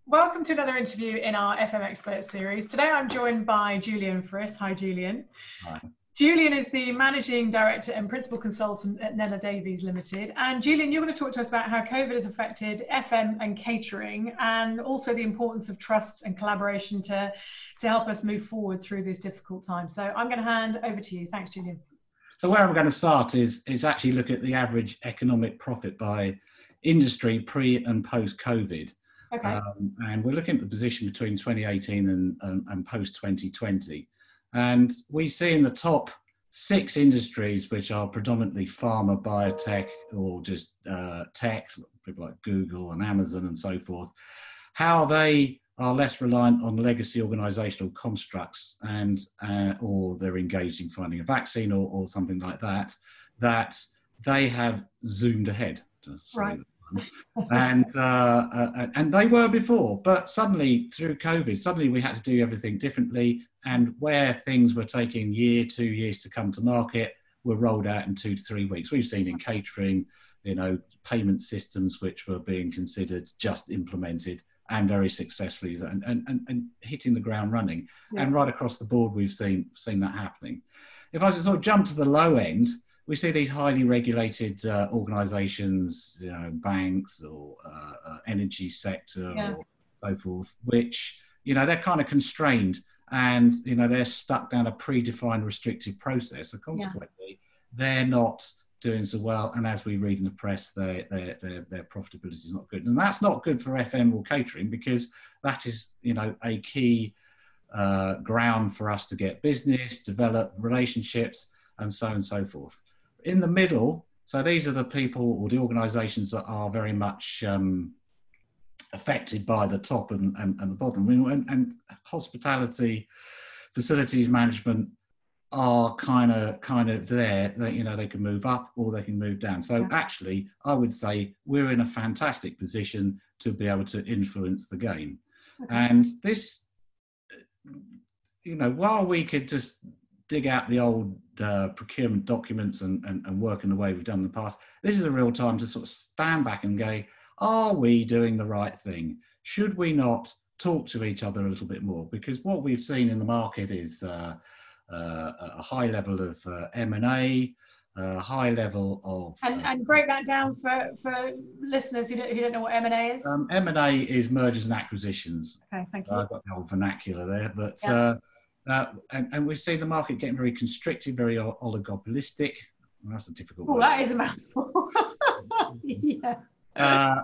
Welcome to another interview in our FM Expert series. Today I'm joined by Julian Fris. Hi, Julian. Hi. Julian is the Managing Director and Principal Consultant at Neller Davies Ltd. And Julian, you're going to talk to us about how COVID has affected FM and catering, and also the importance of trust and collaboration to help us move forward through this difficult time. So I'm going to hand over to you. Thanks, Julian. So where I'm going to start is actually look at the average economic profit by industry pre and post COVID. Okay. And we're looking at the position between 2018 and post 2020. And we see in the top 6 industries, which are predominantly pharma, biotech, or just tech, people like Google and Amazon and so forth, how they are less reliant on legacy organizational constructs and or they're engaged in finding a vaccine or something like that, that they have zoomed ahead. Right. And they were before, but suddenly through COVID, suddenly we had to do everything differently. And where things were taking 2 years to come to market, were rolled out in 2 to 3 weeks. We've seen in catering, payment systems which were being considered just implemented and very successfully and hitting the ground running. Yeah. And right across the board, we've seen that happening. If I sort of jump to the low end, we see these highly regulated organisations, banks or energy sector or so forth, which, they're kind of constrained and, they're stuck down a predefined restrictive process. So consequently, they're not doing so well. And as we read in the press, their profitability is not good. And that's not good for FM or catering, because that is, a key ground for us to get business, develop relationships, and so on and so forth. In the middle, so these are the people or the organisations that are very much affected by the top and the bottom. And hospitality, facilities management are kind of there. They can move up or they can move down. So actually, I would say we're in a fantastic position to be able to influence the game. Okay. And this, while we could just dig out the old procurement documents and work in the way we've done in the past, this is a real time to sort of stand back and go, are we doing the right thing? Should we not talk to each other a little bit more? Because what we've seen in the market is a high level of M&A, a high level of... And break that down for listeners who don't know what M&A is. M&A is mergers and acquisitions. Okay, thank you. I've got the old vernacular there, but... and we see the market getting very constricted, very oligopolistic. Well, that's a difficult word. That is a mouthful. Yeah.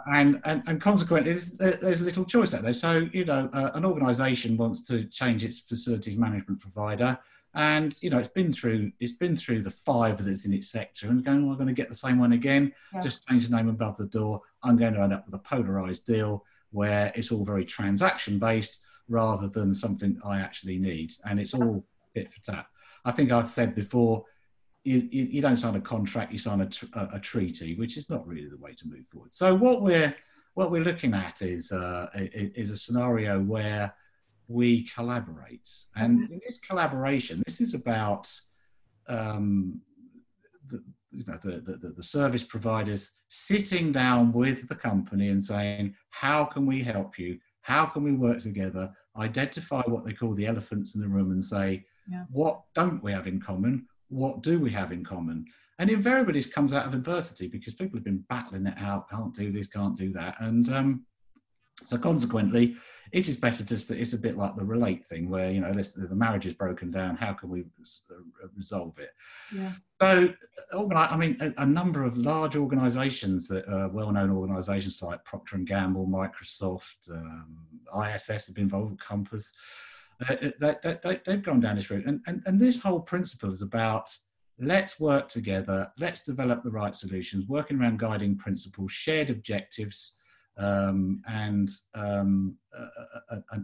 And consequently, there's little choice out there. So, an organisation wants to change its facilities management provider, and it's been through the 5 that's in its sector, and going, well, I'm going to get the same one again. Yeah. Just change the name above the door. I'm going to end up with a polarised deal where it's all very transaction based, rather than something I actually need. And it's all tit for tat. I think I've said before, you don't sign a contract, you sign a treaty, which is not really the way to move forward. So what we're looking at is a scenario where we collaborate. And in this collaboration, this is about the service providers sitting down with the company and saying, how can we help you? How can we work together, identify what they call the elephants in the room and say, what don't we have in common? What do we have in common? And invariably this comes out of adversity, because people have been battling it out, can't do this, can't do that. And so consequently, it is better it's a bit like the relate thing where, the marriage is broken down, how can we resolve it? Yeah. So, a number of large organisations that are well-known organisations like Procter & Gamble, Microsoft, ISS have been involved with Compass. They've gone down this route. And this whole principle is about, let's work together, let's develop the right solutions, working around guiding principles, shared objectives, and an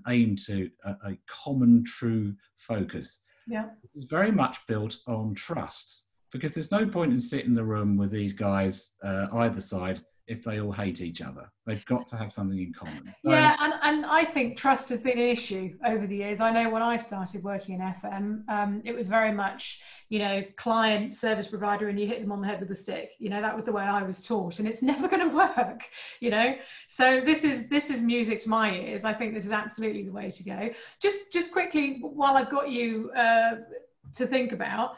aim to a common true focus. Yeah. It's very much built on trust, because there's no point in sitting in the room with these guys either side if they all hate each other. They've got to have something in common. So, yeah, and I think trust has been an issue over the years. I know when I started working in FM, it was very much, you know, client, service provider, and you hit them on the head with a stick. You know, that was the way I was taught, and it's never going to work, you know. So this is music to my ears. I think this is absolutely the way to go. Just quickly, while I've got you to think about,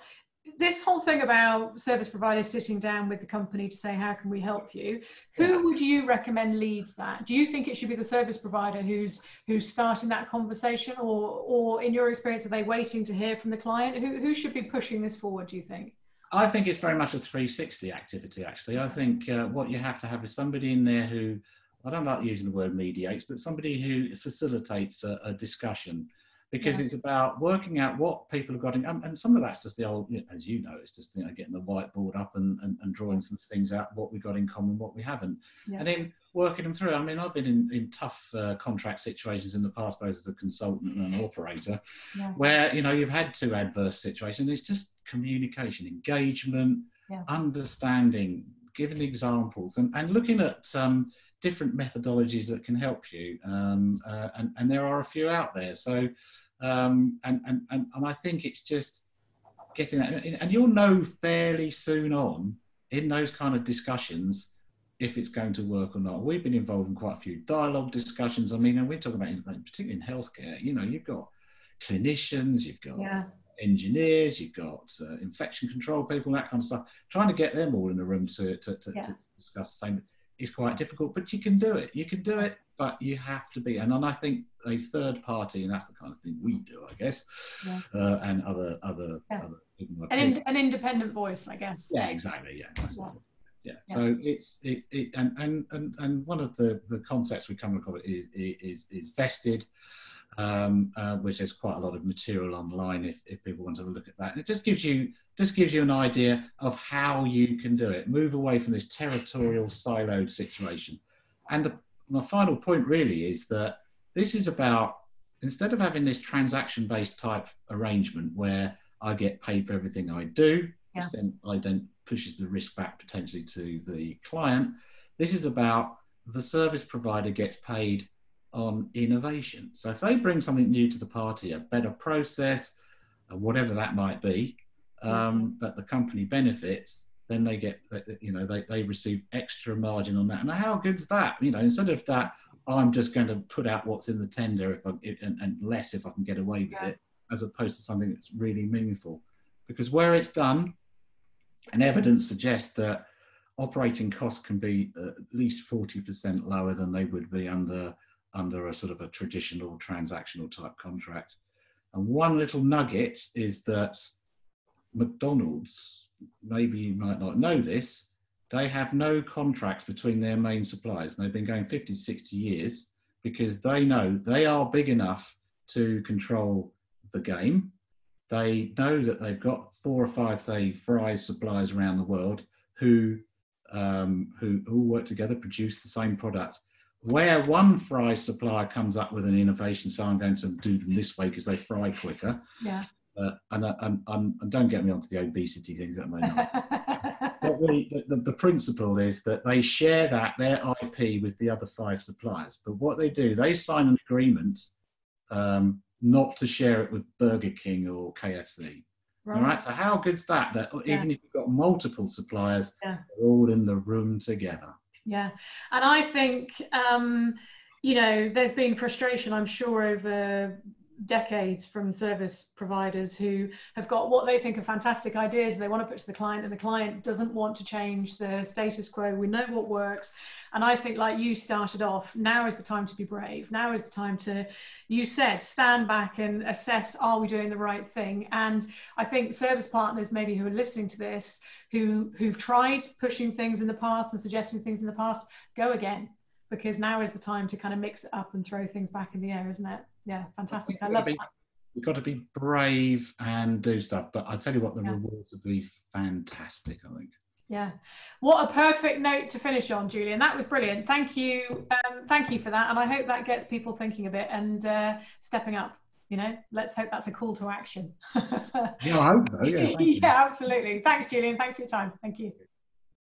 this whole thing about service providers sitting down with the company to say, how can we help you? Who would you recommend leads that? Do you think it should be the service provider who's starting that conversation, or in your experience, are they waiting to hear from the client? Who should be pushing this forward, do you think? I think it's very much a 360 activity, actually. I think what you have to have is somebody in there who, I don't like using the word mediates, but somebody who facilitates a discussion. Because it's about working out what people have got in, and some of that's just the old, as you know, it's just, you know, getting the whiteboard up and drawing some things out, what we've got in common, what we haven't, and then working them through. I mean, I've been in tough contract situations in the past, both as a consultant and an operator, where, you know, you've had two adverse situations. It's just communication, engagement, understanding, giving examples, and looking at different methodologies that can help you, and there are a few out there. So, and I think it's just getting that, and you'll know fairly soon on in those kind of discussions if it's going to work or not. We've been involved in quite a few dialogue discussions. I mean, and we're talking about, particularly in healthcare, you know, you've got clinicians, you've got engineers, you've got infection control people, that kind of stuff. Trying to get them all in a room to discuss the same is quite difficult, but you can do it. You can do it, but you have to be. And I think a third party, and that's the kind of thing we do, I guess, and other people. An independent voice, I guess. Yeah, exactly. Yeah. So it's and one of the concepts we come across is vested, which there's quite a lot of material online if people want to look at that. And it just gives you an idea of how you can do it. Move away from this territorial siloed situation. And my final point really is that this is about, instead of having this transaction-based type arrangement where I get paid for everything I do, which then pushes the risk back potentially to the client, this is about the service provider gets paid on innovation. So if they bring something new to the party, a better process, whatever that might be, that the company benefits, then they get, you know, they receive extra margin on that. And how good's that? You know, instead of that, I'm just going to put out what's in the tender and less if I can get away with it, as opposed to something that's really meaningful. Because where it's done, and evidence suggests that operating costs can be at least 40% lower than they would be under a sort of a traditional transactional type contract. And one little nugget is that McDonald's, maybe you might not know this, they have no contracts between their main suppliers. And they've been going 50 to 60 years because they know they are big enough to control the game. They know that they've got 4 or 5, say, fries suppliers around the world who all work together, produce the same product. Where one fry supplier comes up with an innovation, so I'm going to do them this way because they fry quicker. And don't get me onto the obesity things at the moment. But the principle is that they share their IP with the other 5 suppliers. But what they do, they sign an agreement not to share it with Burger King or KFC. All right. So how good's that? That even if you've got multiple suppliers, they're all in the room together. Yeah, and I think you know, there's been frustration, I'm sure, over decades from service providers who have got what they think are fantastic ideas and they want to put to the client, and the client doesn't want to change the status quo. We know what works. And I think, like you started off, now is the time to be brave. Now is the time to, you said, stand back and assess, are we doing the right thing? And I think service partners maybe who are listening to this, who've tried pushing things in the past and suggesting things in the past, go again, because now is the time to kind of mix it up and throw things back in the air, isn't it? Yeah, fantastic. I love that. You've got to be brave and do stuff, but I tell you what, the rewards would be fantastic, I think. Yeah, what a perfect note to finish on, Julian. That was brilliant. Thank you for that, and I hope that gets people thinking a bit and stepping up. You know, let's hope that's a call to action. Yeah, I hope so. Yeah, yeah, absolutely. Thanks, Julian. Thanks for your time. Thank you.